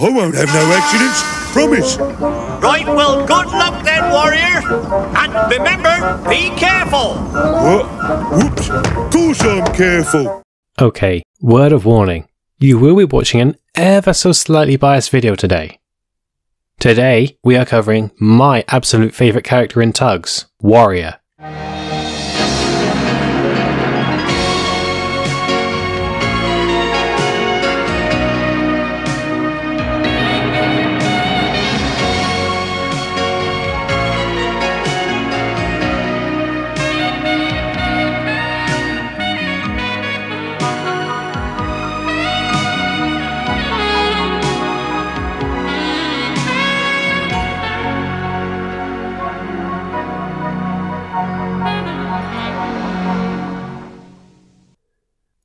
I won't have no accidents, promise. Right, well, good luck then, warrior. And remember, be careful. What? Whoops. Of course I'm careful. Okay, word of warning. You will be watching an ever so slightly biased video today. Today, we are covering my absolute favourite character in Tugs, Warrior.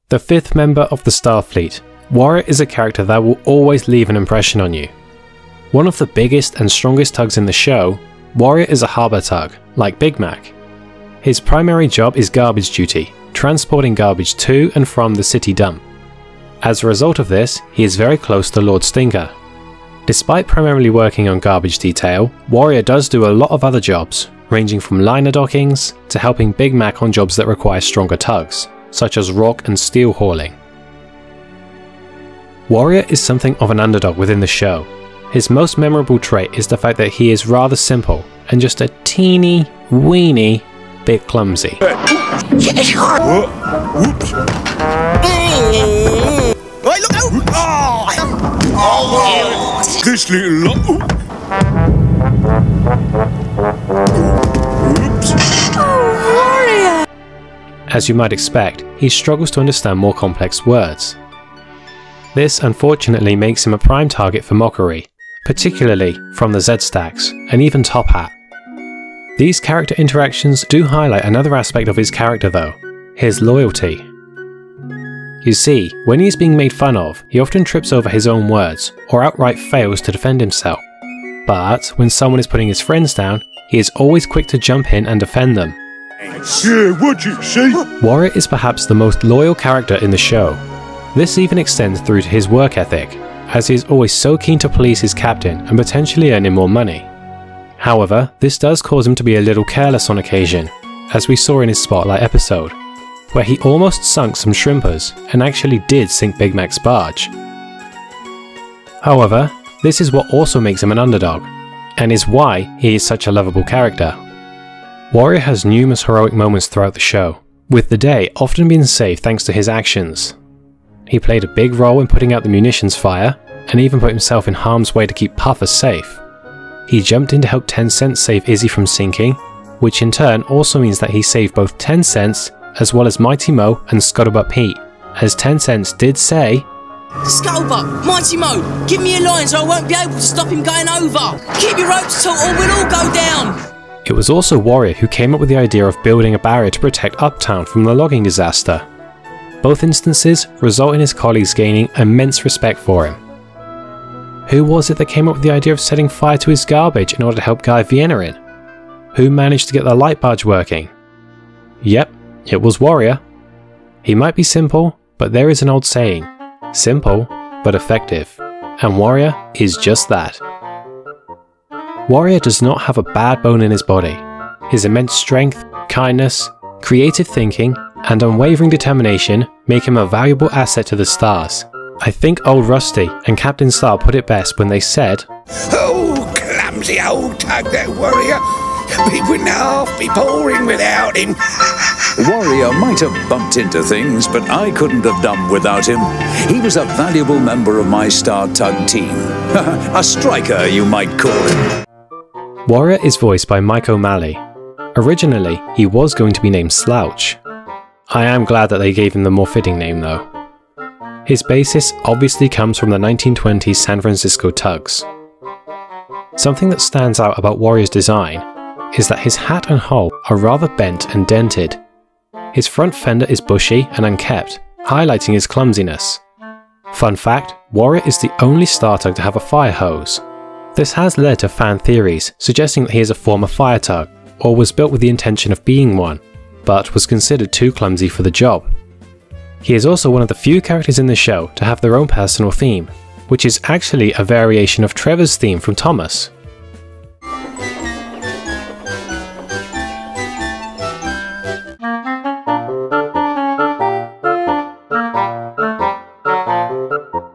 The fifth member of the Starfleet, Warrior is a character that will always leave an impression on you. One of the biggest and strongest tugs in the show, Warrior is a harbour tug, like Big Mac. His primary job is garbage duty, transporting garbage to and from the city dump. As a result of this, he is very close to Lord Stinker. Despite primarily working on garbage detail, Warrior does do a lot of other jobs, ranging from liner dockings to helping Big Mac on jobs that require stronger tugs, such as rock and steel hauling. Warrior is something of an underdog within the show. His most memorable trait is the fact that he is rather simple and just a teeny weeny bit clumsy. What? Whoops. Right, look out! Oh, This little lot. As you might expect, he struggles to understand more complex words. This unfortunately makes him a prime target for mockery, particularly from the Z-Stacks and even Top Hat. These character interactions do highlight another aspect of his character though, his loyalty. You see, when he is being made fun of, he often trips over his own words or outright fails to defend himself. But when someone is putting his friends down, he is always quick to jump in and defend them. Yeah, what'd you say? Warrior is perhaps the most loyal character in the show. This even extends through to his work ethic, as he is always so keen to please his captain and potentially earn him more money. However, this does cause him to be a little careless on occasion, as we saw in his Spotlight episode, where he almost sunk some shrimpers and actually did sink Big Mac's barge. However, this is what also makes him an underdog, and is why he is such a lovable character. Warrior has numerous heroic moments throughout the show, with the day often being saved thanks to his actions. He played a big role in putting out the munitions fire, and even put himself in harm's way to keep Puffer safe. He jumped in to help 10 Cent save Izzy from sinking, which in turn also means that he saved both 10 Cents as well as Mighty Mo and Scuttlebutt Pete, as 10 Cents did say, "Scuttlebutt, Mighty Mo, give me a line so I won't be able to stop him going over. Keep your ropes taut or we'll all go down." It was also Warrior who came up with the idea of building a barrier to protect Uptown from the logging disaster. Both instances result in his colleagues gaining immense respect for him. Who was it that came up with the idea of setting fire to his garbage in order to help Guy Vienna in? Who managed to get the light barge working? Yep, it was Warrior. He might be simple, but there is an old saying, simple but effective, and Warrior is just that. Warrior does not have a bad bone in his body. His immense strength, kindness, creative thinking, and unwavering determination make him a valuable asset to the Stars. I think old Rusty and Captain Star put it best when they said, "Oh, clumsy old tug, that Warrior. We wouldn't half be pouring without him." Warrior might have bumped into things, but I couldn't have done without him. He was a valuable member of my Star Tug team. A striker, you might call him. Warrior is voiced by Mike O'Malley. Originally, he was going to be named Slouch. I am glad that they gave him the more fitting name though. His basis obviously comes from the 1920s San Francisco Tugs. Something that stands out about Warrior's design is that his hat and hull are rather bent and dented. His front fender is bushy and unkept, highlighting his clumsiness. Fun fact, Warrior is the only Star Tug to have a fire hose. This has led to fan theories suggesting that he is a former fire tug, or was built with the intention of being one, but was considered too clumsy for the job. He is also one of the few characters in the show to have their own personal theme, which is actually a variation of Trevor's theme from Thomas.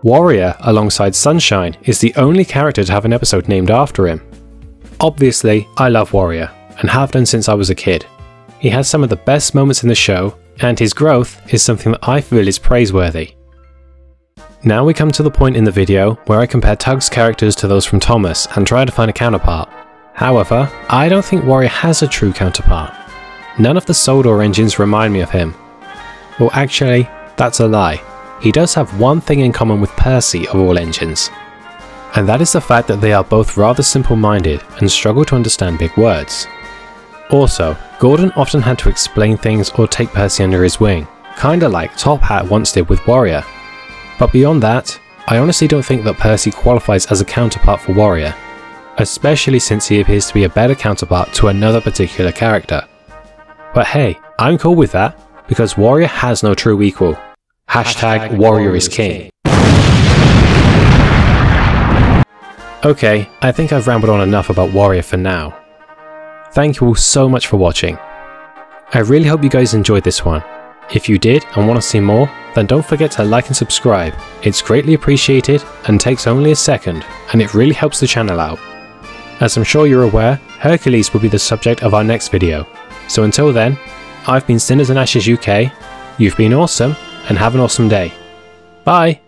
Warrior, alongside Sunshine, is the only character to have an episode named after him. Obviously, I love Warrior, and have done since I was a kid. He has some of the best moments in the show, and his growth is something that I feel is praiseworthy. Now we come to the point in the video where I compare Tugs' characters to those from Thomas and try to find a counterpart. However, I don't think Warrior has a true counterpart. None of the Soldor engines remind me of him. Well, actually, that's a lie. He does have one thing in common with Percy of all engines, and that is the fact that they are both rather simple-minded and struggle to understand big words. Also, Gordon often had to explain things or take Percy under his wing, kinda like Top Hat once did with Warrior. But beyond that, I honestly don't think that Percy qualifies as a counterpart for Warrior, especially since he appears to be a better counterpart to another particular character. But hey, I'm cool with that, because Warrior has no true equal. Hashtag Warrior is King. Okay, I think I've rambled on enough about Warrior for now. Thank you all so much for watching. I really hope you guys enjoyed this one. If you did and want to see more, then don't forget to like and subscribe. It's greatly appreciated and takes only a second, and it really helps the channel out. As I'm sure you're aware, Hercules will be the subject of our next video. So until then, I've been Sinners and Ashes UK, you've been awesome, and have an awesome day. Bye!